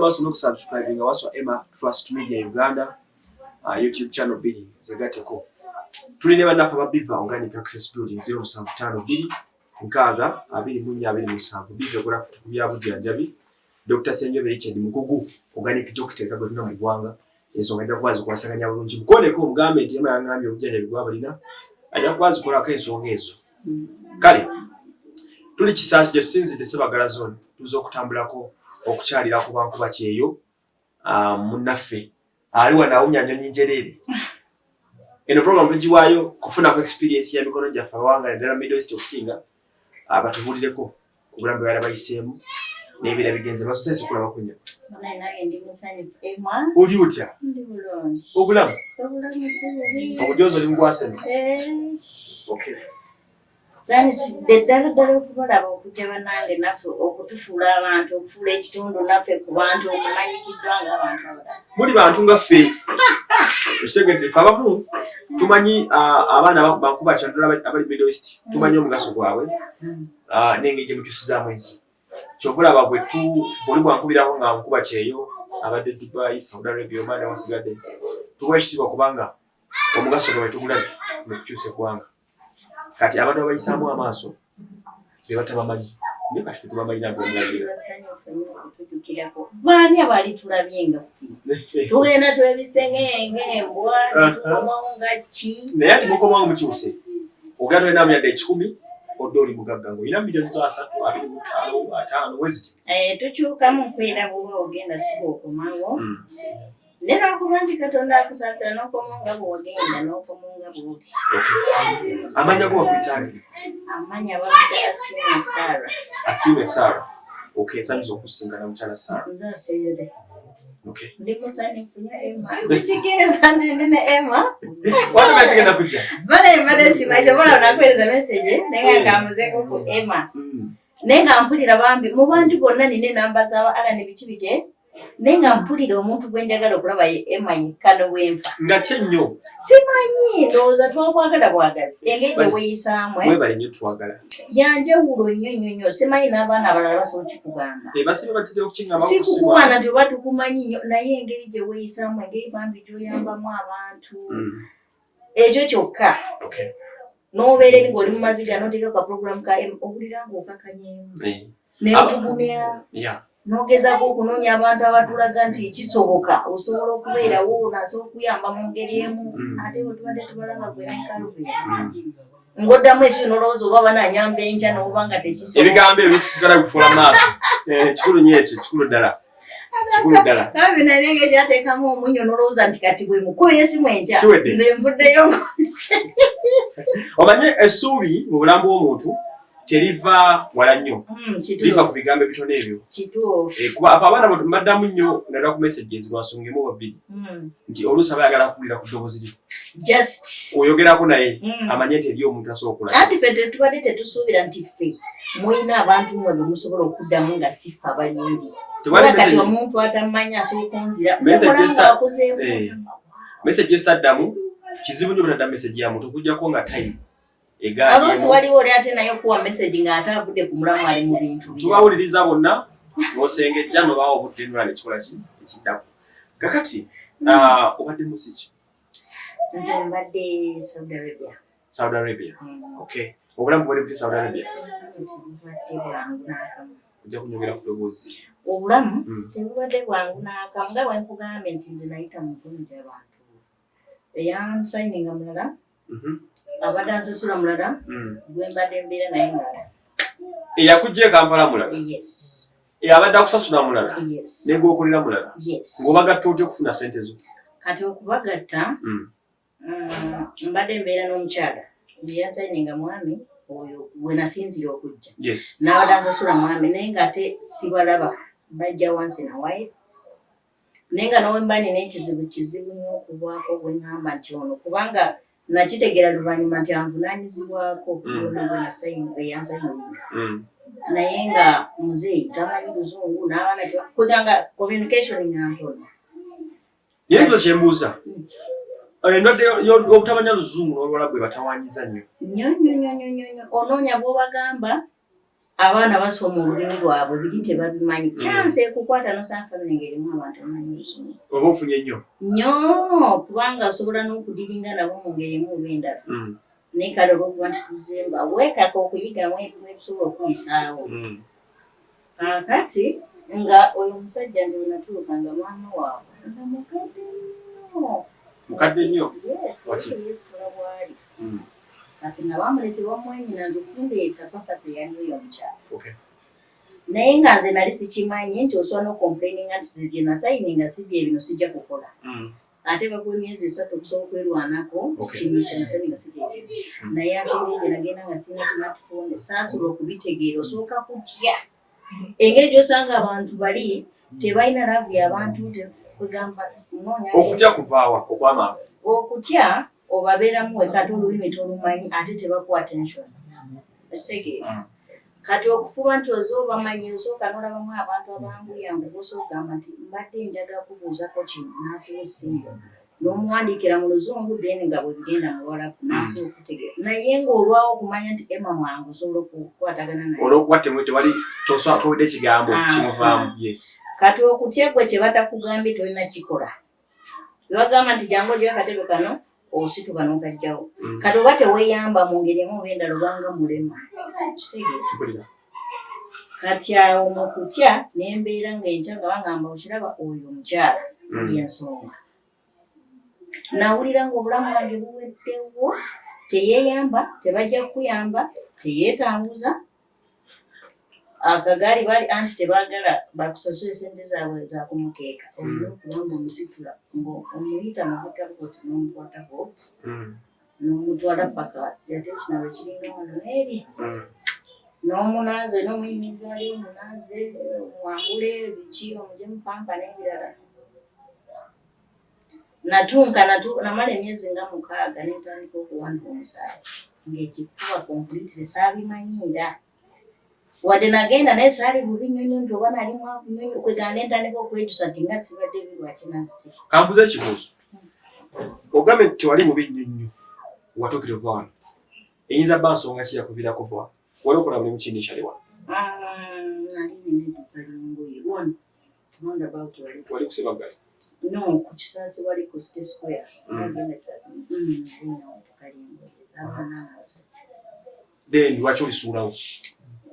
maaso n'okusubscribinga waso Emma Trust Media Uganda YouTube channel bili zegateko. Tulina bannaffe ba Biva Organic Access Building 0752 nkaaga 2427 Biva kola kubya bujjanjabi. Dr. Senjobe Richard Mukugu Organic Doctor kabona mu gwanga ensonga ejja kwazi kwasaganya bulungi mukoleko omugambe nti Emma yangambye obujjanjabi bwabalina ajja kwazi kolako ensonga ezo. Kale tuli kisaasi gye tusinzidde Sebagala zone tuzo okutambulako okukyalira ku bankuba kyeyo munnaffe ali wana awunyanya nyinjerere. Eno program tugiwaayo kufuna ku experience ya mikono gyaffe awanga ddala Middle East okusinga abatubulireko ku bulamu bwe bayiseemu n'ebira bigenze basosese kulaba kunya. Uli utya? Obulamu? Obujozo oli mugwasemu? Okay. Saanisidde ddala okubalaba okujja bannange naffe okutufuula abantu okufuula ekitundu naffe ku bantu okumanyikiddwa ng'abantu abalala. Muli bantu nga ffe. Ekitegedde abamu tumanyi abaana bankuba kyandula abali Middle East tumanyi omugaso gwabwe n'engeri gye mukyusizaamu ensi. Kyovulaba bwe buli bwankubirako nga nkuba kyeyo abadde Dubai, Saudi Arabia, Oman awasigadde tuwa ekitiibwa kubanga omugaso gwe tugulabye mu kukyusa eggwanga. Kati abantu abayisaamu amaaso be batabamanyi naye kati ffe tubamanyi nabwe omulagira. Baani abaali tulabye nga ffe tugenda twebisenge ng'embwa tukomawo nga ki naye ati mukomawo mukyuse ogenda tulina amyadde 10 odde oli mugagga ng'olina milioni za 3, 25, 5 weziti. Tukyukamu nkwera bw'oba ogenda siba okomawo ne lwakuba nti Katonda akusaasira n'okomawo nga bw'ogenda n'okomawo nga bw'oli. Amanya go wakwitaani? Amanya bagita Asiime Sarah. Asiime Sarah. Okay, nsanyusa okusinkana mukyala Sarah. Nze asenze. Okay. Ndi musanyufu nnyo Emma. Sikikiriza nti ndine Emma. Wano mesigenda kujja? Mbadde simanyi obola nakuweereza message naye nga nkamuzeeko ku Emma. Naye nga mpulira bambi mu bantu bonna nina enamba z'aba Alan biki biki naye nga mpulira omuntu gwe njagala okulaba ye Emma yekka bwenfa. Nga kye nnyo? Simanyi ndowooza twakwagala bwagazi engeri gye weeyisaamu. Mwebale nnyo twagala. Yanjawulo nnyo simanyi n'abaana abalala basobola kikugamba. Basibe batidde okukinga sikukuwana nti oba tukumanyi nnyo naye engeri gye weeyisaamu engeri bambi gy'oyambamu abantu ekyo kyokka. N'obeera eri ng'oli mu maziga n'oteeka ka program ka owulira ng'okakanyeemu n'otugumya n'ogezaako okunoonya abantu abatulaga nti kisoboka osobola okubeerawo nasobola okuyamba mu ngeri emu ate bwe tubadde tubalaba gwe n'enkalubi ng'oddamu esi n'olowooza oba banaanyamba enkya n'oba nga tekisoboka. Ebigambo ebyo kisigala bifuula maaso kikulu nnyo ekyo kikulu ddala. Kabi naye engeri gyateekamu omunnyo n'olowooza nti kati bwe mukubira esimu enkya nze nvuddeyo. Omanye essuubi mu bulamu bw'omuntu teriva wala nnyo. Liva ku bigambo ebitono ebyo. Kuba abaana baddamu nnyo nalwa ku messages lwansonga emu babiri nti oluusi aba ayagala kuwulira ku ddoboozi lyo. Oyogerako naye amanye nti eri omuntu asobola okulaba. Anti ffe tubadde tetusuubira nti ffe muyina abantu mmwe be musobola okuddamu nga si ffe abali eri. Kati omuntu atamanyi asooka onzira message estaddamu kizibu nnyo butadda message ya muntu okuggyako nga time. Aboosi waliwo oli ate naye okuwa message ng'ate avudde ku mulamu ali mu bintu. Tubawuliriza bonna ng'osengejja n'obaawa obudde nolala ekikola ekiddako. Kakati obadde musiki? Nze mbadde Saudi Arabia. Saudi Arabia. Okay. Obulamu bwali buti Saudi Arabia? Bubadde bwangu n'akamu. Ojja kunyogera ku ddoboozi. Obulamu tebubadde bwangu n'akamu nga bwe nkugambye nti nze nayita mu mukono gy'abantu. Eyansayininga mulala. Abadde ansasula mulala gwe mbadde mbeera naye mulala. Eyakujja e Kampala mulala? Yes. Abadde akusasula mulala? Yes. Ne gw'okolera mulala? Yes. Ng'obagatta otya okufuna ssente zo? Kati okubagatta mbadde mbeera n'omukyala eyansayininga mwami oyo gwe nasinzira okujja. Yes. N'abadde ansasula mwami naye ng'ate sibalaba bajja once in a while. Naye nga n'owemba nina ekizibu nnyo okubwako bwe ŋŋamba nti ono kubanga nakitegeera luvannyuma nti anvunaanyizibwako yona gwe yansayininga. Naye nga muzeeyi tamanyi luzungu n'abaana kuganga communication nga ntono. Naye ekyo kyembuuza endwadde y'obutamanya luzungu n'olwala gwe batawaanyiza nnyo. Nnyo. Onoonya bw'obagamba abaana basoma olulimi lwabwe biri tebabimanyi chance ekukwata nosanfamile ngerimu abantu amanyi oluzungu oba ofunye nnyo kubanga osobola n'okudiringa nabo mu ngeri emu oba endala naye kale olwokuba nti tuzemba weekaka okuyigamu ebisobola okuyisaawo kati nga oyo omusajja nze bwe natuukanga maama waabwe nga mukadde nnyo yeesitula bwali kati nga bamuleetera omwenyina nze okundeeta papasi eyaliyo yomukyalo naye nga nze nali sikimanyi nti osobola n'okomplaininga nti zibye nasayininga sibye bino sijja kukola ate bakuwa emyezi 3 okusobola okwerwanako kino kyenasayininga sikyekyo naye ate ngenge nagenda nga sina smartphone saasobola okubitegeera osooka kutya engeri gyosanga abantu bali tebalina laavu y'abantu kwegamba okutya kuvaawa okwamaama okutya obabeeramu wekati olulimi tolumanyi ate tebakuwa attention ekitegeera kati okufuba nti oza obamanyi osooka n'olabamu abantu abanguyangu bosooka gamba nti mbadde njagala kubuuzako kino n'akuwa essimba n'omuwandiikira mu luzungu then nga bwe bigenda mu Luwarabu n'asobola okutegeera naye ng'olwawo okumanya nti Emma mwangu osobola okukwatagana naye olw'okuba tewali tosobola towedde ekigambo kimuvaamu kati okutya gwe kye batakugambye tolina kikola bebagamba nti jangu ogyeko akatebe kano osituka n'okajjawo kati oba teweeyamba mu ngeri emu oba endala obanga mulema kitegeera kati awo mu kutya n'embeera ng'enkya nga bagamba okiraba oyo omukyala y'ensonga nawulira ng'obulamu bwange buweddewo teyeeyamba tebajja kukuyamba teyeetambuza akagaali baali anti tebaagala bakusasula esente zaabwe zakumukeeka olina okubanga omusitula omuyita mukutabooti n'omukwatabooti n'omutwala paka yate kinalo kiringa wano eri n'omunaaze n'omuyimiriza wali omunaaze mwambule biki omuje mupampa n'ebirala namala emyezi nga 6 n'entandika okuwandika omusaayi ng'ekifuba kompulitire saabimanyiira wadde nagenda naye saali bubi nnyonyo nti oba nali mwakunyonyo kweganda entandika okwejusa nti nga sibadde birwaki nazze kambuza ekibuuzo ogambe nti tewali bubi nnyonnyo watuukire ovaano eyinza bba nsonga ki yakuviirako vaano wali okola mulimu kindi kyaliwa nali nina edduuka ly'engoye roundabout wali kusebaggali no ku Kisaasi wali ku City Square agenda Kisaasi edduuka ly'engoye abaana abasajja then lwaki olisuulawo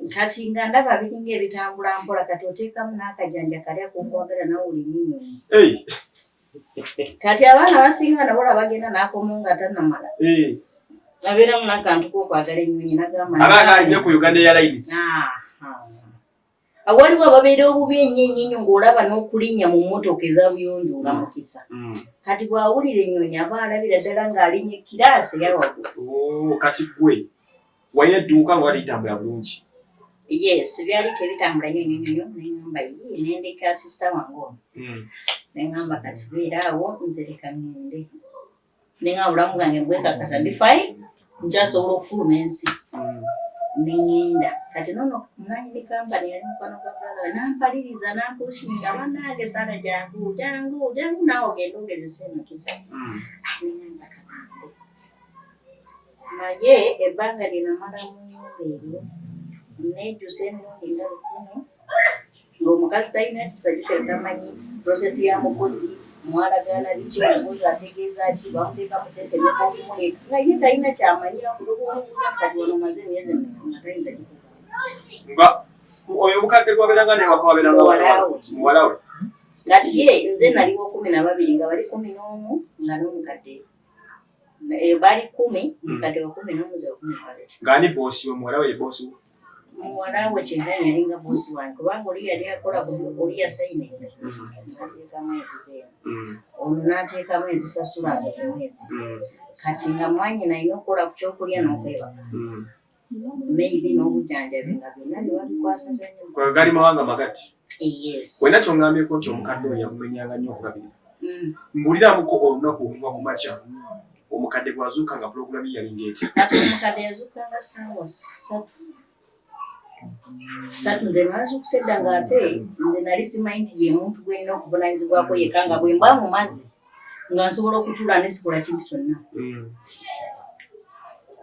kati nga ndaba biringa ebitambula mpola kati oteekamu n'akajanja kalya kukwagala nawe olinyinyi kati abaana basinga nabo bagenda n'akomo nga tannamala abeeramu n'akantu k'okwagala ennyonyi nagamba ku Uganda Airlines waliwo ababeera obubi ennyo ng'olaba n'okulinnya mu mmotoka ezabuyonjo nga mukisa kati bw'awulira ennyonyi aba alabira ddala ng'alinya ekiraasi eyawaggulu kati gwe walina edduuka nga walitambula bulungi yes byali tebitambula nnyo neŋŋamba nendeka sisita wange ono neŋŋamba kati beeraawo nze leka ŋŋende neŋŋamba obulamu bwange bwekakasa ndi fayi nkyasobola okufuluma ensi neŋŋenda kati nono munanyini kampani yali mukwano gwa brother nampaliriza nampushinga bannange Sara jangu naawe ogenda ogezesa emikisa neŋŋamba kanande naye ebbanga linamalamu nyumba eryo nejjusa emirundi nga 10 ng'omukazi talina kisa kyo tamanyi prosesi ya mukozi mwalagaana biki omukozi ategeeza ki bamuteekamu sente nekokumuleeta nga ye talina kyamanyira kuloboobuuza kati wano maze emyezi nga tayinza kikugamba nga oyo omukadde gwabeeranga newaka wabeeranga muwalawe kati ye nze naliwo 12 nga bali 11 nga n'omukadde bali 10 omukadde wa 11 ze wa 12 ng'ani boosi we muwalawe ye boosi we muwalawe kyennyini yalinga boosi wange kubanga oli yali akola oli yasayininga nateekamu ezibeera ono n'ateekamu ezisasulanga ku mwezi kati nga mwanyina alina okukola ku kyokulya n'okwebaka maybe n'obujjanjabi nga byonna byebabikwasasa nnyo gali mawanga magati yes wena kyongambyeko nti omukadde oyo yakumenyanga nnyo okulabirira mbuliramuko olunaku okuva ku makya omukadde bwazuuka nga pulogulamu yalinga eti kati omukadde yazuukanga ssaawa 3 nze nazuukuse edda ng'ate nze nali simanyi nti ye muntu gwalina okuvunanyizibwako yekka nga bwe mba mu mazzi nga nsobola okutuula nesikola kintu kyonna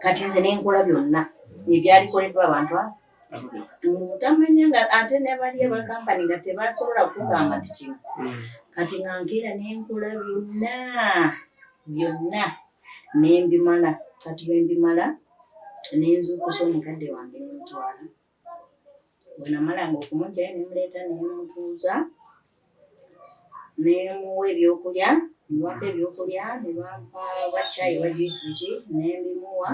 kati nze nenkola byonna ebyalikoleddwa abantu Tamanya nga ate n'abali abakampani nga tebasobola kugamba nti kino kati nga nkeera n'enkola byonna nembimala kati bwembimala nenzuukusa omukadde wange nemutwala bwenamalanga okumugjayo nemuleeta nemutuuza nemuwa ebyokulya niwampa ebyokulya nibampa bacayi bajuisi biki nembimuwa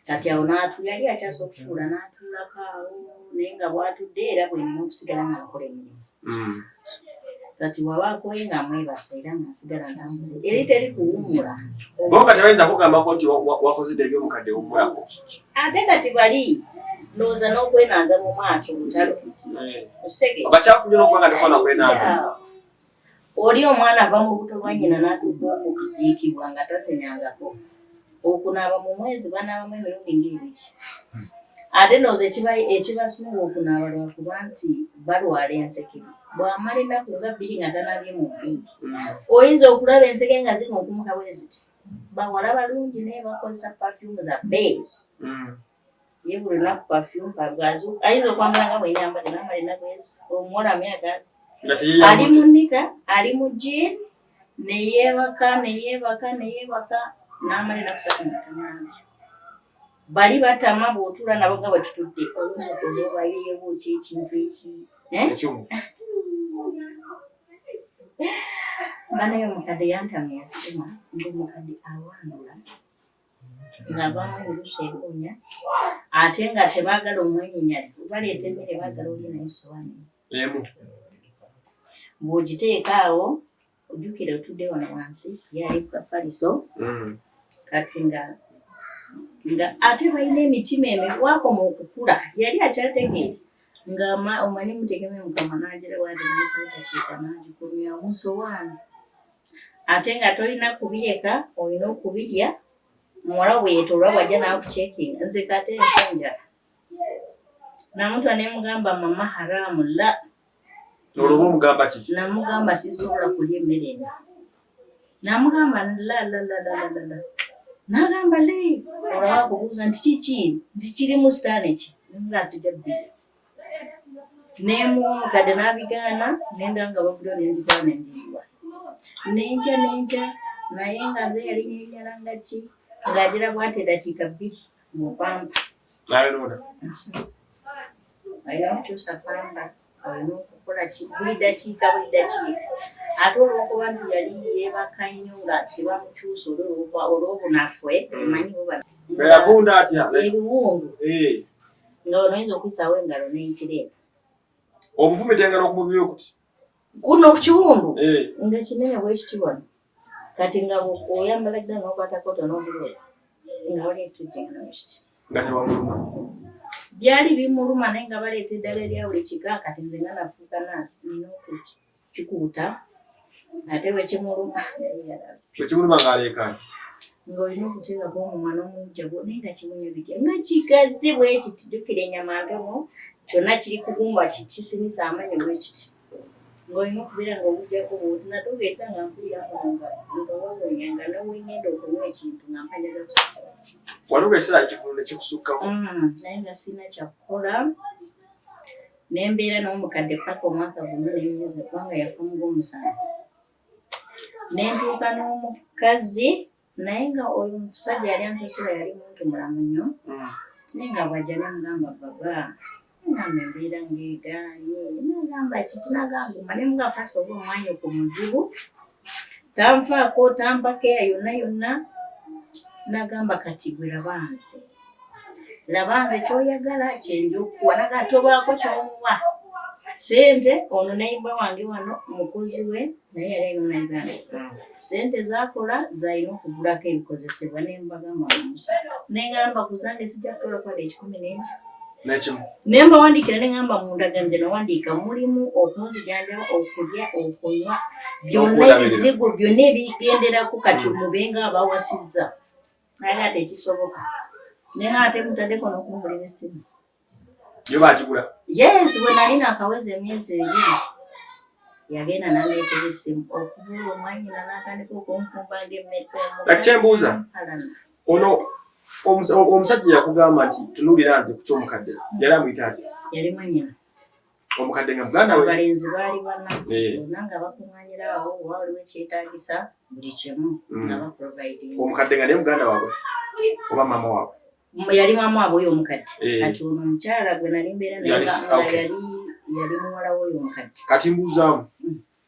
kati awo yali akyasa okutuula n'atuulako awo naye nga bwatudde era bwenina okusigala nga nkola emirimu kati wabaako nga mwebasa era nga nsigala ntambuze eri teri kuwummula bonga tebayinza kugambako nti wakozedde ebyomukadde wummulako ate kati bali ndowooza n'okwenanza mu maaso lutalo osege abakyafu nnyo n'okuba nga tefaana kwenanza oli omwana ava mu lubuto lwa nnyina n'atuuka okuziikibwa nga tasenyangako okunaaba mu mwezi banaabamu emirundi ng'ebiri ate ndowooza ekibasunga okunaaba lwakuba nti balwala ensekere bw'amala ennaku nga bbiri nga tanabye mu bbiiki oyinza okulaba enseke nga ziri okumuka bwe ziti bawala balungi naye bakozesa perfume za bbeeyi ye buli lunaku perfume kabwazuuka ayinza okwambala nga bwenyambale n'amala ennaku omuwola myaka ali mu nnika ali mu jean neyeebaka n'amala ennaku ssatu nga tanambye bali batama bw'otuula nabo nga bwe tutudde oyinza okulaba yeebuuka ekintu ekimu banaye omukadde yantamya ensirima ng'omukadde awandula ng'avaamu oluusi eruunya ate nga tebaagala omwenyinyali baleeta emmere baagala oli naye sowaani bw'ogiteeka awo ojjukira otudde wano wansi yali ku kafaliso kati nga ate balina emitima emibwakoma okukula yali akyategeera nga omanyi mutegeme mukama n'agira wadi naisitakiika n'agikomya musowaani ate nga tolina kubireka olina okubirya muwala bweyetoolwa bwajja n'akucekinga nze kate enkonjala namutwa nemugamba mama haramu la olwoba omugamba ki namugamba sisobola kulya emmere eno namugamba la nagamba le olaba kubuuza nti kiki nti kiri mu sitaani ki nemugazija bbiri nemukadde n'abigaana nenda nga bavuliyo nenjitala nenjiyiwa nenja naye nga nze yali nyenjala nga ki ng'agira bwati eddakiika bbiri mupamba alina okukyusa pamba alina okukola ki buli dakiika ate olwokuba nti yali yeebaka nnyo nga tebamukyusa olw'obunaffe manyi yavunda atya ebiwundu nga ono oyinza okuyisaawo engalo neyitira obuvume tengala okumubiri okuti kuno kiwundu nga kinene bwekiti wano kati nga oyambala ddala n'okwatakota n'obuloti nga walietujjenganakiti nga tewamuluma byali bimuluma naye nga baleeta eddala erya buli kika kati nze nga nafuuka naasi nina okukikuuta ate wekimuluma ng'aleekaani ng'olina okuteekako omumwa n'omujjago naye nga kimunya bitya nga kigazi bwekiti jjukira ennyama ntono kyonna kiri kubumba kisimisa amanyi bwekiti ng'olina okubeera ng'obujjako bwoti natugeeza nga mpuliramu nga wawonya nga nowengenda okunywa ekintu nga mpanjaga kusasala waluga ekiseera kikulu ne kikusukkamu naye nga sirina kyakukola nembeera n'omukadde paka omwaka gumu nemyezi kubanga yafa mugw'omusanvu nentuuka n'omukazi naye nga oyo omusajja yali ansasula yali muntu mulamu nnyo naye nga bwajja nemugamba baba ngamba embeera ng'egaanye nagamba kiki nagamba nemuga fasi oba omwanya ku muzibu tanfaako tampakeya yonna nagamba kati gwe labanze kyoyagala kyenja okuwa naga tobaako kyomuwa sente ono nayimba wange wano mukozi we naye yali alina Uganda sente zakola zalina okugulako ebikozesebwa nembagamba negamba kuzange sijja kutola kwada 10 nemba wandikira nengamba mundaganje nawandiika mulimu okunzijanjaba okulya okunywa byonna ebizigo byonna ebigenderako kati mubenga abawasizza naye ate ekisoboka naye ate mutaddeko n'okungulira essimu yo bagigula yes bwe nali nakaweza emyezi 2 yagenda naleetera essimu okubuula omwanyina n'atandika okunfumba ng'emmere nakyembuuza ono Omusajja yakugamba nti tunulira nze ku ky'omukadde yali amuyita ati yali mwanyina omukadde nga muganda we abalenzi baali bana bonna nga bakuŋŋaanyira awo oba waliwo ekyetaagisa buli kimu nga baproviding. Omukadde nga naye muganda waabwe oba maama waabwe? Yali maama waabwe oyo omukadde. Kati ono omukyala gwe nali mbeera naye nga yali muwala w'oyo omukadde. Kati mbuuzaamu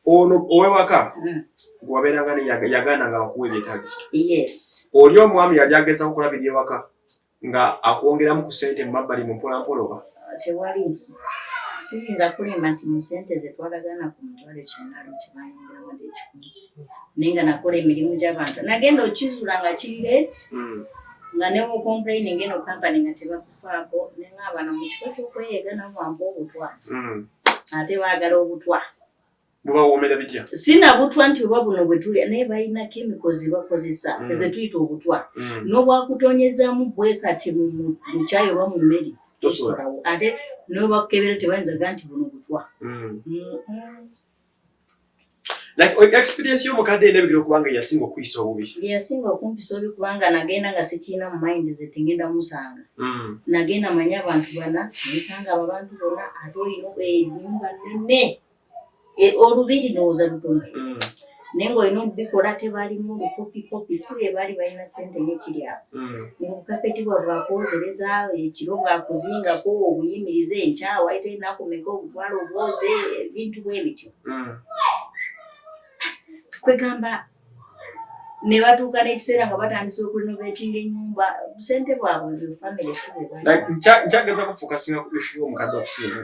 ono ow'ewaka gwabeeranga ne yagaana nga bakuwa ebyetaagisa? Yes. Oli omwami yali agezaako okulabirira ewaka nga akwongeramu ku ssente mu mabbali mu mpolampola oba? Tewali. Siyinza kulimba nti mu ssente ze twalagaana ku mitwalo 9 kibayongeramu ddala ekikumi. Naye nga nakola emirimu gy'abantu. Nagenda okizuula nga kiri leeti nga ne mu complaining eno kampani nga tebakufaako ne ng'abana mu kifo ky'okweyeega nabo bampa obutwa. Ate baagala obutwa. Bubawoomera bitya? Sinabutwa nti oba buno bwe tuli naye balina chemicals ze bakozesa ze tuyita obutwa. N'obwakutonyezaamu bwe kati mu kyayi oba mu mmeri. Ate n'obakukebera tebayinzaga nti buno butwa. Like experience y'omukadde endabikira okubanga yasinga okuyisa obubi? Yasinga okumpisa obubi kubanga nagenda nga sikiina mu mind ze tengenda musanga. Nagenda manya abantu bana nisanga abo abantu bonna ate olina ennyumba nnene olubiri ndowooza lutono. Naye ng'olina okubikola tebalimu olukopi si be baali balina ssente n'ekiri awo. Obukapeti bwabwe bwakwozereza ekiro bwakuzingako obuyimirize enkyawa ate nakumeka obutwala obwoze ebintu bwe bityo. Kwegamba ne batuuka n'ekiseera nga batandise okulinovatinga ennyumba ssente bwabwe family si bwe bali. Nkyageza kufokasinga ku issue y'omukadde okusinga.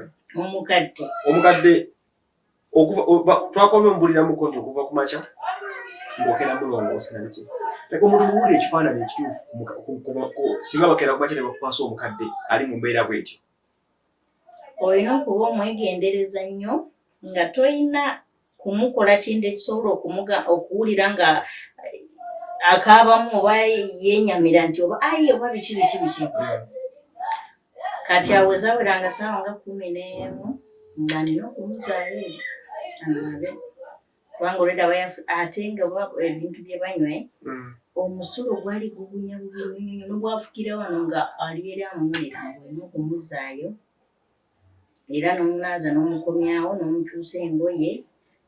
Omukadde twakomye omubuliramuko nti okuva ku makya ng'okera mulongoose na biki. Omuntu muwulira ekifaananyi ekituufu singa bakera ku makya ne bakukwasa omukadde ali mu mbeera bw'etyo. Olina okuba omwegendereza nnyo nga toyina kumukola kintu ekisobola okuwulira nga akaabamu oba yenyamira nti oba oba biki. Kati awo zaweranga ssaawa nga 11 nga nina okumuzaayo anabe kubanga olwedda ate nga ebintu bye banywa omusulo gwali gugunya bubi nnyo n'obwafukira wano nga ali eri amuwulira ng'olina okumuzaayo era n'omunaaza n'omukomyawo n'omukyusa engoye.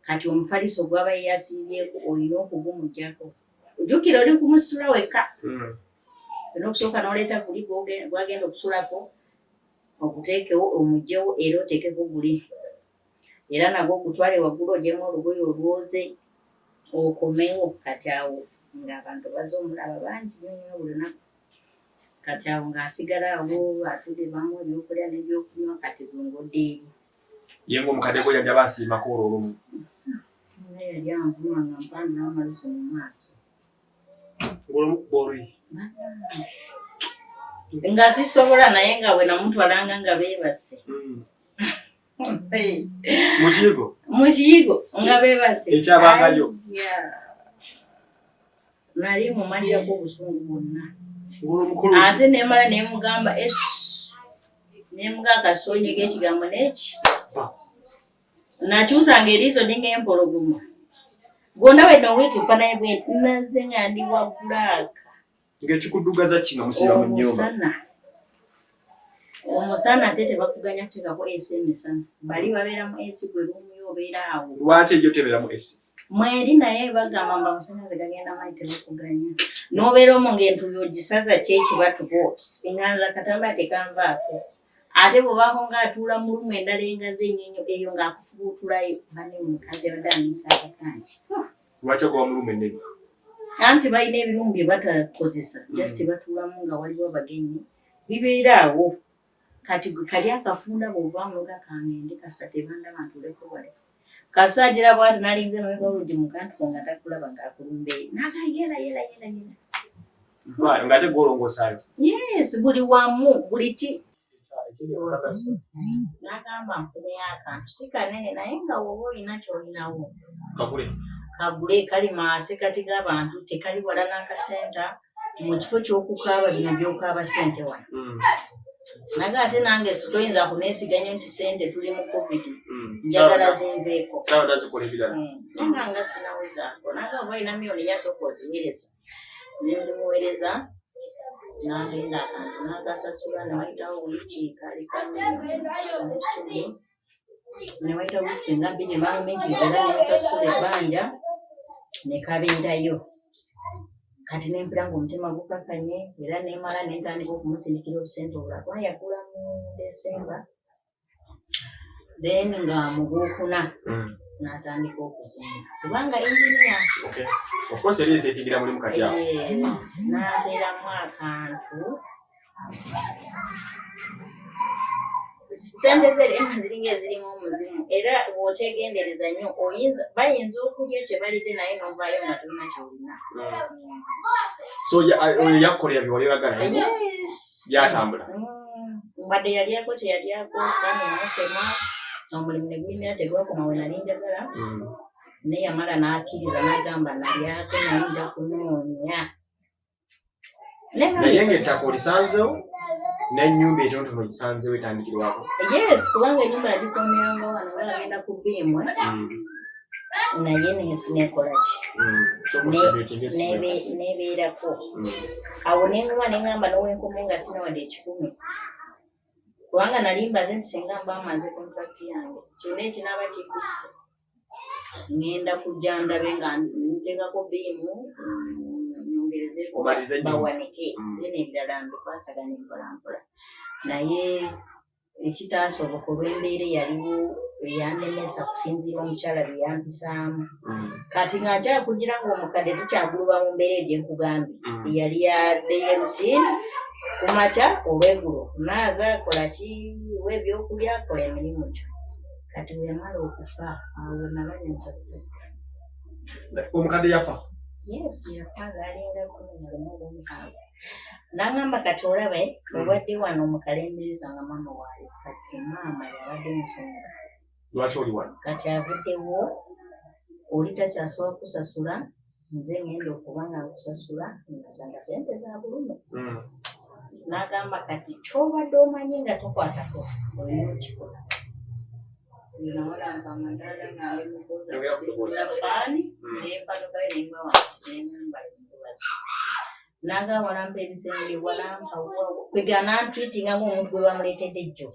Kati omufaliso gwaba yasiibyeko olina okugumugyako. Ojjukira oli kumusitula wekka. Olina okusooka n'oleeta guli gwagenda okusulako okuteekewo omugyewo era oteekeko guli. Era nagwo ogutwale waggulu ogyemu olugoye olwoze okomewo. Kati awo ng'abantu bazze omulaba bangi nnyo buli lunaku. Kati awo ng'asigala awo atudde bamu ebyokulya n'ebyokunywa kati gongodde eri. Ye ng'omukadde gwe yajja basiimako olwo olumu. Naye yali anvuma nga mpaana n'amalusu mu maaso. Ng'olumukuba nga sisobola naye nga bwe namutwalanga nga beebase. Mu kiyigo nga beebase. Ekyabangayo. Nali mumalirako obusungu bwonna. Ate nemala nemugamba nemuga akasonyega ekigambo n'eki. Nakyusanga eriiso dinga empologoma. Gwonna wedde owiiki nfaananye bwe naze nga ndi wa bbulaaka. Ng'ekikuddugaza ki nga musiba mu nnyumba? Omusana ate tebakuganya kuteekako esi emisana. Bali babeera mu esi gwe lumu obeera awo. Lwaki ejjo tebeera mu esi? Mweri naye bagamba mba amasanyalaze gagenda maanyi tebakuganya. N'obeera omu ng'entuuyo ogisaza kyekibatu booti. Enganza katamba tekanvaako. Ate bw'obaako ng'atuula mu lumu endala engazi ennyonyo eyo ng'akufubuutulayo banne omukazi abadde amiisa akakanki. Lwaki okuba mu lumu ennene? Anti balina ebirumu bye batakozesa just batuulamu nga waliwo abagenyi bibeera awo. Kati kali akafunda bw'ovaamu gakangende kasa tebanda bantu leko wale. Kasajira bwati nalinze n'oyega oludde mu kantu ko nga takulaba ng'akulumbe. Nagayera. Nga ate gw'olongosaayo? Yes, buli wamu buli ki. Nagamba nfuneyo akantu si kanene naye nga woba olina ky'olinawo. Kagule kali masekkati g'abantu tekali wala n'akasenta mu kifo ky'okukaaba bino by'okaaba ssente wano. Naga ate nange toyinza kuneesiganya nti ssente tuli mu covid njagala zinveeko. Nga sinawezaako naga oba olina miliyoni yasooka oziweereza. Nenzimuweereza n'agenda akantu n'agasasula ne wayitawo wiiki kali kanne ne wayitawo wiiki singa bbiri bamumikiriza era n'ensasula ebbanja ne kabeerayo. Kati nempira ng'omutima gukakanye era nemala nentandika okumusindikira obusente obulala kuba yagula mu December. Then nga mu Gwokuna n'atandika okuzimba kubanga engineer. Okay. Of course yali eseetingira mulimu kati awo. N'ateeramu akantu sente ze emma ziringa ezirimu omuzimu era bw'otegendereza nnyo bayinza okulya kye balidde naye n'ovaayo nga tolina kyolina. So oyo yakkolera bye wagala byatambula. Wadde yalyako teyalyako sitaani yamukema omulimu ne gulina tegwakoma we nali njagala naye yamala n'akkiriza n'agamba nalyako naye nja kunoonya. Naye ng'ettaka olisanzewo n'ennyumba entonotono gisanzewo etandikirwako. Yes, kubanga ennyumba yagikomyanga wano nga agenda ku bbiimwe naye nekola ki nebeerako awo nenguma nengamba nowenkomo nga sina wadde ekikumi kubanga nali mbaze nti singa mba amaze contract yange kyonna ekinaaba kikisse ngenda kujja ndabe nga nteekako bbiimu nyongerezeko bawanike then ebirala mbikwasaganya mpolampola naye ekitaasoboka olw'embeera eyaliwo eyannemesa kusinziira omukyala bye yampisaamu kati nga nkyakugira ng'omukadde tukyaguluba mu mbeera egyenkugambye yali ya daily routine kumakya olw'eggulo naaza kola ki w'ebyokulya kola emirimu gyo kati bwe yamala okufa awo nabanya nsasira. Omukadde yafa? Yes, yafa ng'alinga 11. N'agamba kati olabe obadde wano mukalembereza nga maama waayo kati maama yabadde nsonga. Lwaki oli wano? Kati avuddewo oli takyasobola kusasula nze ngenda okuba nga nkusasula nga sente za bulume. N'agamba kati ky'obadde omanyi nga tokwatako olina okikola. Nawala mpamandala naye mukoza faani nempanukayo nemba wansi nemba mbubazi naga walampa ebisenge walampa kwega nantwitinga ng'omuntu gwe bamuleetedde ejjo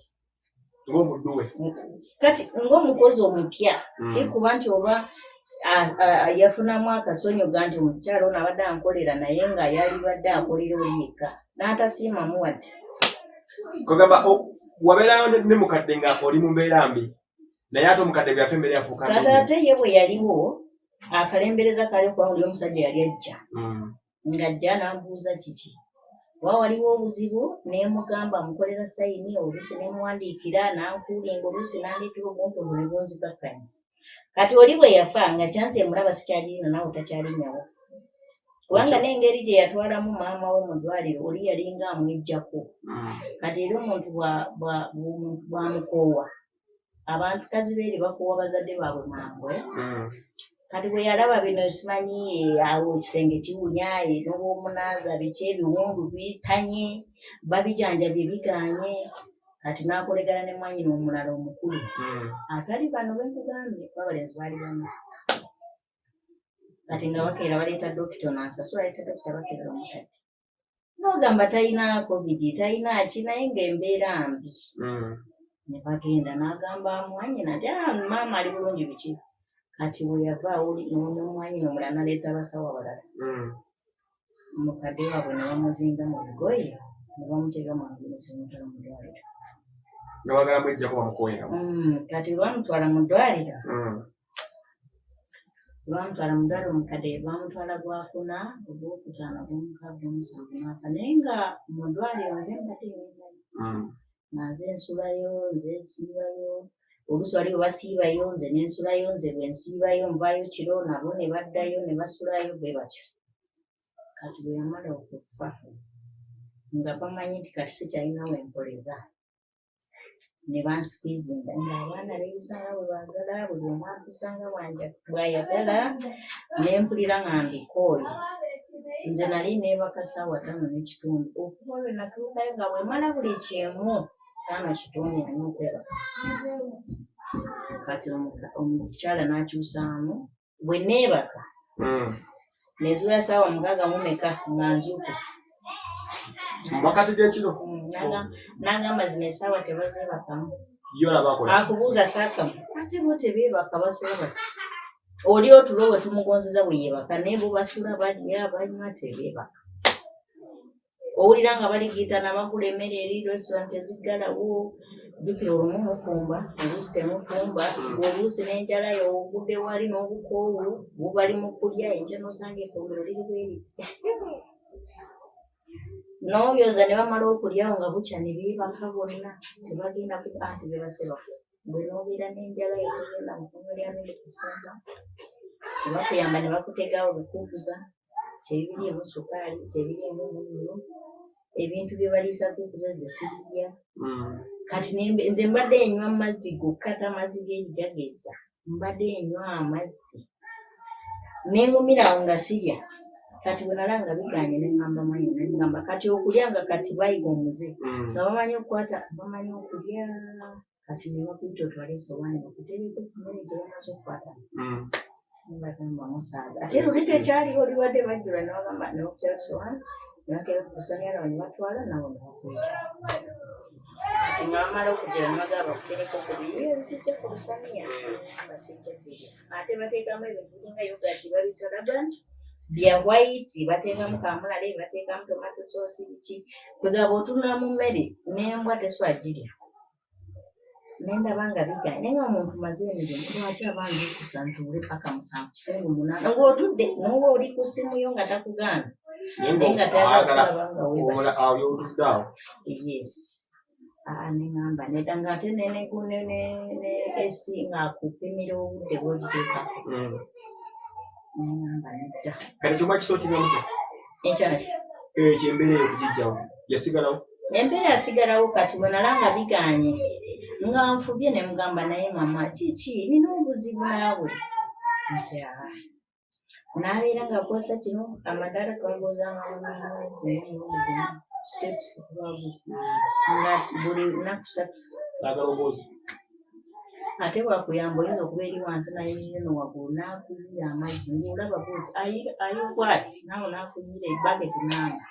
ng'omudduwe kati ng'omukozi omupya si kuba nti oba yafunamu akasonyoga nti omukyalo ono abadde ankolera naye nga yali badde akolera oliika n'atasiimamu wadde kugamba wabeerayo ne mukadde nga oli mu mbeera mbi naye ate omukadde bwe yafa embeera yafuuka kati ate ye bwe yaliwo akalembereza kali okuba oli omusajja yali ajja ng'ajja n'ambuuza kiki wa waliwo obuzibu neemugamba mukolera sayini oluusi neemuwandiikira nankuulinga oluusi nandeetera obuntono ne bunzikakkanya kati oli bwe yafa nga kyansi emulaba sikyagirina nawe otakyalinyawo kubanga n'engeri gye yatwalamu maama we mu ddwaliro oli yalinga amwejjako kati era omuntu bwamukoowa abantu kazi beeri bakoowa bazadde baabwe mangwe kati bwe yalaba bino simanyi awo ekisenge kiwunya n'obwomunaaza biki ebiwundu bitanye babijanjabye biganye kati n'akolegana ne mwanyina omulala omukulu atali bano benkugambye babalenzi baali bano kati nga bakeera baleeta dokita nansasula aleeta dokita bakeerera omukadde n'ogamba talina covid talina ki naye ng'embeera mbi ne bagenda n'agamba mwanyina nti maama ali bulungi biki kati bwe yavaawo n'omwanyina omulala n'aleeta abasawo abalala omukadde waabwe ne bamuzinga mu bigoye ne bamuteeka mu ambulensi bamutwala mu ddwaliro nga bagala mwejjako bamukooyera kati bamutwala mu ddwaliro bamutwala mu ddwaliro omukadde bamutwala Gwakuna Ogwokutaano Gwomukaaga Gwomusanvu n'afa naye nga mu ddwaliro nze mbadde ngendayo nga nze nsulayo nze nsiibayo oluusi wali bwe basiibayo nze ne nsulayo nze bwe nsiibayo nvaayo kiro nabo ne baddayo ne basulayo bwe batyo kati bwe yamala okufa nga bamanyi nti kati sikyalina wempoleza ne bansikwizinga ng'abaana beeyisanga bwe baagala buli omu ampisanga bw'ayagala ne mpulira nga mbikooye nze nali neebaka ssaawa 5:30 okuba lwe natuukayo nga bwe mala buli kimu 5:30 ani okwebaka kati omukyala n'akyusaamu bwe neebaka neziwa ssaawa 6 nga nzuukusa Makati gekiro. Nangamba zino essaawa tebazeebakamu. Yola bakola. Akubuuza saakamu. Ate bo tebeebaka basula bati. Oli otulo bwe tumugonzeza bwe yeebaka naye bo basula balya banywa tebeebaka. Owulira nga baligiitana bagula emmere eri restaurant eziggalawo jjukira olumu mufumba oluusi temufumba oluusi n'enjala yo ogudde wali n'obukoowu bubali mu kulya enkya n'osanga efumbiro liri bweriti n'obyoza ne bamala okulyawo nga bukya ne beebaka bonna tebagenda anti bebaseba bwe n'obeera n'enjala yo togenda mu ffumbiro lya mmere kusumba tebakuyamba ne bakutegawo bikuukuza tebiriemu sukaali tebiriemu munnyo ebintu bye baliisa kuukuza ze sibirya kati nze mbadde enywa amazzi gokka amazzi g'ebigageza mbadde enywa amazzi nengumirawo nga sirya kati bwe nalanga biganye neŋŋamba manyi neŋŋamba kati okulya nga kati bayiga omuze nga bamanyi okukwata bamanyi okulya kati ne bakuyita otwale esowaani bakuteereko ku mmere gye bamaze okukwata bagamba musaaga ate luli tekyaliwo libadde bajjula ne bagamba ne bakuteera esowaani ne bateeka ku lusaniya lwawe ne batwala nabo ne bakuyita kati nga bamala okugira ne bagamba bakuteereko ku biri ebifise ku lusaniya basijja birya ate bateekamu ebintu biringa yogati babitalaban bya white bateekamu kamulale bateekamu tomato sauce biki kwegaba otunula mu mmere n'embwa teswagirya nendaba nga biganye nga omuntu maze emirimu lwaki abangi kusantuule paka musanvu kifungu munaana ng'otudde n'oba oli ku ssimu yo nga takugaana naye nga tayagala kulaba nga weebasi yes neŋŋamba nedda ng'ate ne esi ng'akupimira obudde bw'ogiteekako neŋŋamba nedda kati kyoma kisootingamusa ekyanaki embeera eyo okugijjawo yasigalawo embeera yasigalawo kati bwe nalanga biganye nga nfubye ne mugamba naye mama kiki nina obuzibu naawe nti n'abeera nga akosa kino amadaala twagozanga mwezi steps nga buli lunaku 3 ate bwakuyamba oyinza okuba eri wansi naye no waggulu n'akuyira amazzi ng'olaba bwoti ayibwati naawe n'akuyira ebaketi namba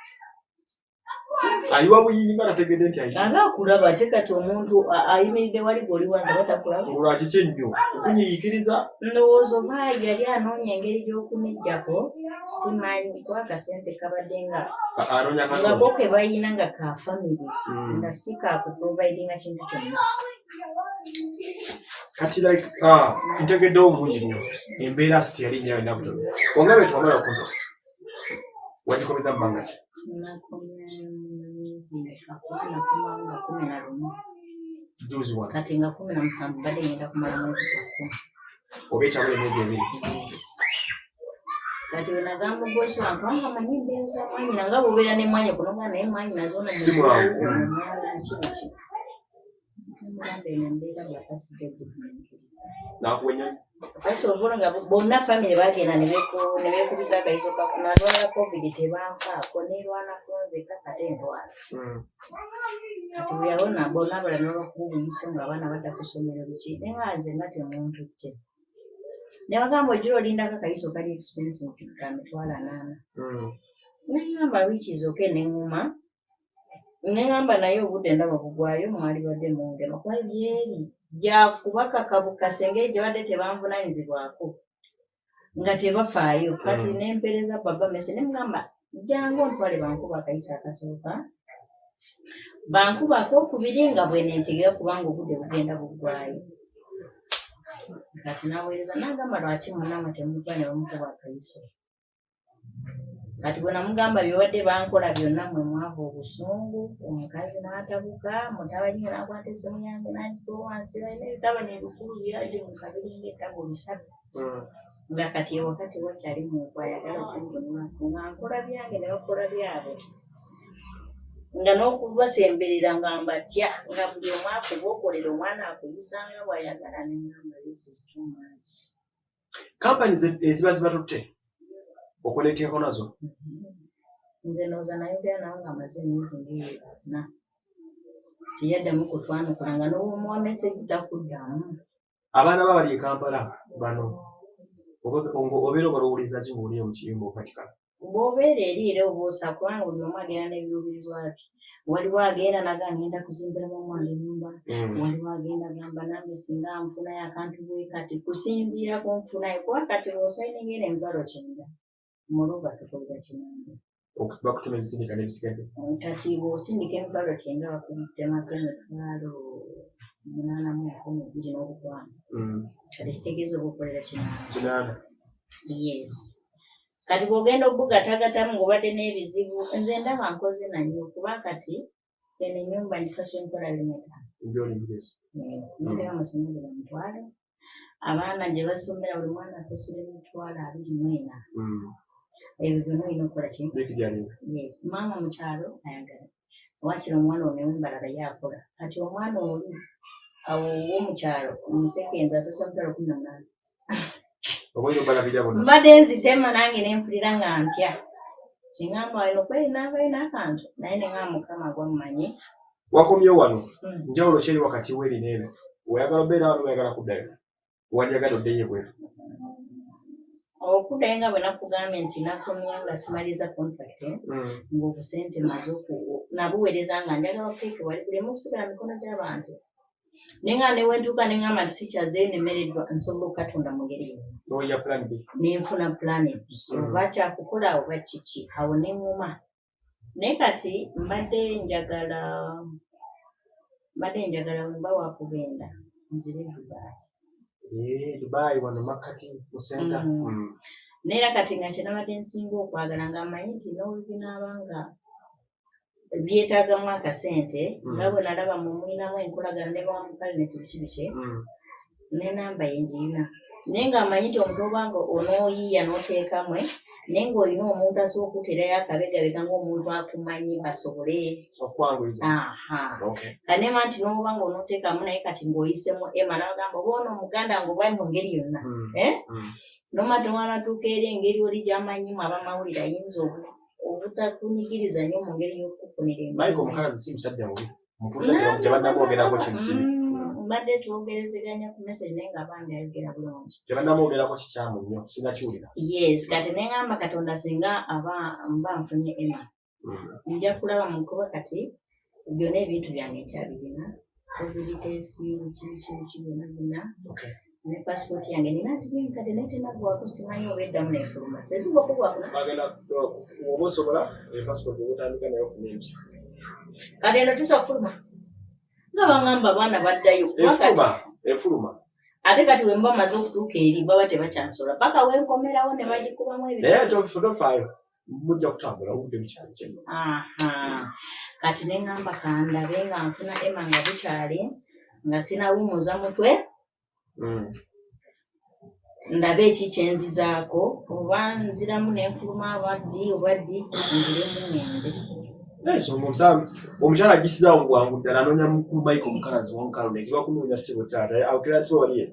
ayiwa buyinga nategedde nti aba akulaba ate kati omuntu ayimiridde wali g'oli wansi batakulaba lwaki kyennyo okunyiikiriza ndowooza oba yali anoonya engeri gy'okunejjako simanyi kuba akasente kabadde nga ko ke balina nga ka famire nga si kakuprovidinga kintu kyonna kati like ntegeddewo mungi nnyo embeera si teyali nnyo yonna butono ongabe twamala okunto wagikomeza mu bbanga ki juzi wa kati nga 17 badde ngenda kumala mwezi oba ekyalo emyezi 2 kati we nagamba bwosi wange kubanga manyi embeera za mwanyi nanga bubeera ne mwanyi kunoga naye mwanyi nazo nomugambe eno embeera bwakasijja gikumenkeriza nakuwenya first of all nga bonna famire bagenda ne beekubiza akayiso nanwala covid tebanfaako nerwanako nzeka kate endwala kati bweyabona bonna abalala nebabakuba obuyiso nga abaana badda ku ssomero biki naye nga nze nga temuntu kye ne bagamba ojjira olindako akayiso kali expensive ka $8 neŋŋamba wiikizoke neŋŋuma neŋŋamba naye obudde ndaba bugwayo mwali badde mungema kuba byeri gyakubakakabukase ngeri gye badde tebanvunanyizibwako nga tebafaayo kati nempereza baba mese nemugamba jangu ontwale bankuba akayiso akasooka bankubako okubiri nga bwe nentegeka kubanga obudde bugenda buggwayo kati naweereza nagamba lwaki munamwe temutwa ne bamukuba akayiso kati bwe namugamba byebadde bankola byonna mwe mwava obusungu omukazi n'atabuka mutabani we nakwata essimu yange n'agika wansi nebitabani ebikulu byali mu kabiringa ettago 3 nga kati ewakati wakyali muntu ayagala okunvunulako nga nkola byange ne bakola byabwe nga n'okubasemberera nga mbatya nga buli omu akuba okolera omwana akuyisanga bw'ayagala neŋŋamba this is too much kampani eziba zibatutte okuneeteeko nazo nze nooza nayogera nawe nga amaze emyezi 2 teyaddamu kutwanukula nga n'omuwa mesegi takuddamu abaana ba bali e Kampala bano obeera obalowoleza ki ng'oli mu kiyimba okatikala bw'obeera eri era obwosa kubanga buli omu agenda n'ebiruubirirwa bye. Waliwo agenda naga ngenda kuzimbira mumwange ennyumba, waliwo agenda gamba nange singa nfunayo akantu bwe kati kusinziira ku nfunayo kuba kati osayiningira emitwalo 9 mu Luba tukolera kinange. Bakutuma ezisindika n'ebisigadde. Kati bw'osindika emitwalo 9 bakutemako emitwalo 8 n'obugwanju. Kati kitegeeza oba okolera kinange. Yes. Kati bw'ogenda obugatagatamu ng'obadde n'ebizibu nze ndaba nkoze nanyo kuba kati eno ennyumba ngisasula emitwalo 25. Yes. Nondera amasomero bamutwalo. Abaana gye basomera buli mwana asasula emitwalo 24. Ebyo byonna olina okukola ki? Yes. Maama mu kyalo ayagala. Wakiri omwana oneembalala yakola. Kati omwana oli awo w'omukyalo omusekende asasula emitwalo 18. Mbadde nzitema nange nenfulira nga ntya. Ngamba wano kweri n'abayo n'akantu naye ne nga Mukama gwammanyi. Wakomyewo wano njawulo ki eri wakati w'eri n'eno? Oyagala obeera wano oyagala kuddayo? Wandiyagala oddeyo ebweru? Okuddayo nga bwe nakugambye nti nakomya nga simaliza contract ng'obusente maze nabuweereza nga njagala oteeke wali bulemu okusigala mikono gy'abantu. Nenga ne wentuuka ne ngamba nti sikyaze nemereddwa nsobola okukatunda mu ngeri oya plan B. Nenfuna plan B. Oba kyakukola oba kiki awo ne nguma. Naye kati mbadde njagala wemba wakugenda nzire Dubai. Dubai wano makati mu center. Neera kati nga kyenabadde nsinga okwagala nga mmanyi nti n'obinaabanga byetaagamu akasente nga bwe nalaba mu mwinamu enkolagana ne bamukale ne kibiki n'enamba yenjirina naye ng'amanyi nti omuntu obanga onooyiiya n'oteekamwe naye ng'olina omuntu asobola okuteerayo akabegabega ng'omuntu akumanyi basobole okwanguliza. Kanema nti n'obanga onooteekamu naye kati ng'oyisemu Emma n'agamba oba ono muganda ng'obaye mu ngeri yonna nomata wanatuuka eri engeri oli gy'amanyimu abamawulire ayinza obutakunyigiriza nnyo mu ngeri y'okufunira Michael omukazi si musajja mubi. Tebannamwogerako kintu kibi. Mbadde twogerezeganya ku message naye nga bambi ayogera bulungi. Tebannamwogerako kikyamu nnyo sinnakiwulira. Yes, kati ne ngamba Katonda singa mba nfunye Emma. Nja kulaba mu kuba kati byonna ebintu byange nkyabirina. COVID test, ki byonna. Ne passport yange nina ziri nkadde naye tenagwako simanyi oba eddamu n'efuluma. Seziba okugwako. Agenda oba osobola passport obutandika naye ofune empya. Kati eno tisobola kufuluma. Nga bangamba abaana baddayo. Efuluma. Ate kati we mba maze okutuuka eri baba tebakyansobola. Paka we nkomerawo ne bagikubamu ebintu. Naye tofaayo. Mujja kutambula obudde bukyali kyeno. Kati ne ngamba kandabe nga nfuna Emma nga bukyali nga sinawumuza mutwe. Ndabe ekikyenzizaako oba nziramu n'enfuluma abaddi obaddi nziremu ngende. Omukyala agisizawo mu bwangu ddala anoonya mukulu Michael omukazi w'omukalu neziba kunoonya ssebo taata awukira ati waliye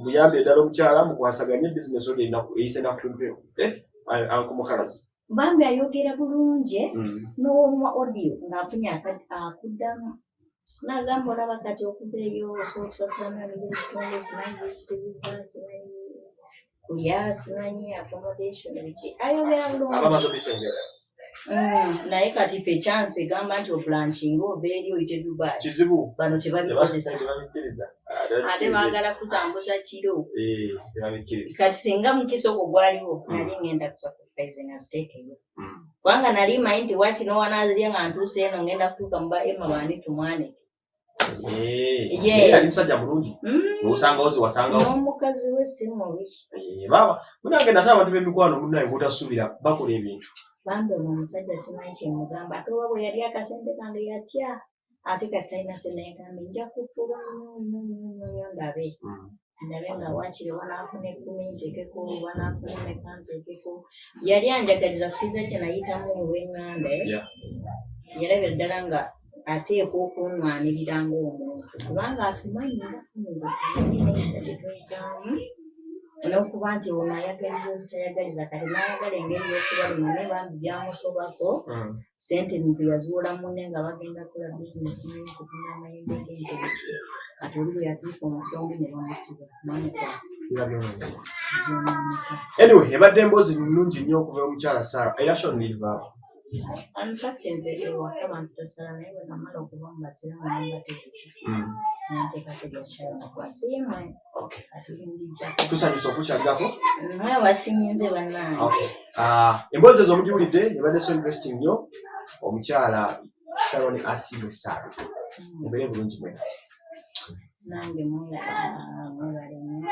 muyambye ddala omukyala mukwasaganye bizinesi oli eyise nakumpewo anku mukazi bambi ayogera bulungi n'omuwa audio ng'afunye akuddamu n'agamba olaba kati okuva eyo osobola okusasulamu ebintu simanyi visitiviza simanyi kulya simanyi accommodation biki ayogera bulungi. Naye kati ffe chance egamba nti obulanchinga oba eri oyite Dubai kizibu bano tebabikozesa ate baagala kutambuza kiro kati singa mukisa ogwo gwaliwo nali ngenda kusacrifice nga ziteekeyo kubanga nali manyi nti wakino wanazirya nga ntuuse eno ngenda kutuuka muba Emma baani tumwanike musajja mulungi nosangawozi wasangawo n'omukazi we si mubi baba munagenda ate abantu b'emikwano munaye butasuubira bakola ebintu bambi ono omusajja simanyi kyemugamba ate oba bwe yali akasente kange yatya ate kati talina senayegambye nja kufuba nnyo ndabe nga wakiri wanaafuna 10 ntekeko wanaafuna meka ntekeko yali anjagaliza kusinza kye nayitamu olw'eŋŋanda yalabira ddala nga ateeka okunwanirira ng'omuntu kubanga atumanyi ngafuniraamu n'okuba nti ono ayagaliza obutayagaliza kati n'ayagala engeri y'okuba lino naye bambi byamusobako sente muntu yaziwola munne nga bagenda kukola bizinesi n'okutunda amayembe g'ente biki kati oli bwe yatuuka omusonga ne bamusiba namukwata Anyway, ebadde emboozi nnungi nnyo okuva omukyala Sarah. Era shoniriva. In fact, nze ewaka abantu tasala naye bwe namala okuva mu basiraamu nembatezika. Nanteekateeka Sharon kwasiimwe. Tusanyusa okukyalirako. Mwe wasinyinze bannange. Emboozi ezo omugiwulidde ebadde so interesting nnyo. Omukyala Sharon asiimwe Sarah. Mubeere bulungi mwena. Nange mwebale nnyo.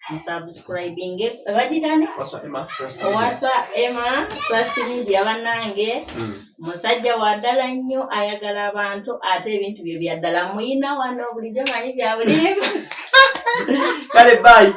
Subscribing bagitane Owaswa Emma Trust Media bannange musajja wa ddala nnyo ayagala abantu ate ebintu bye bya ddala muyina wano bulijjo manyi bya bulimba. Kale bye.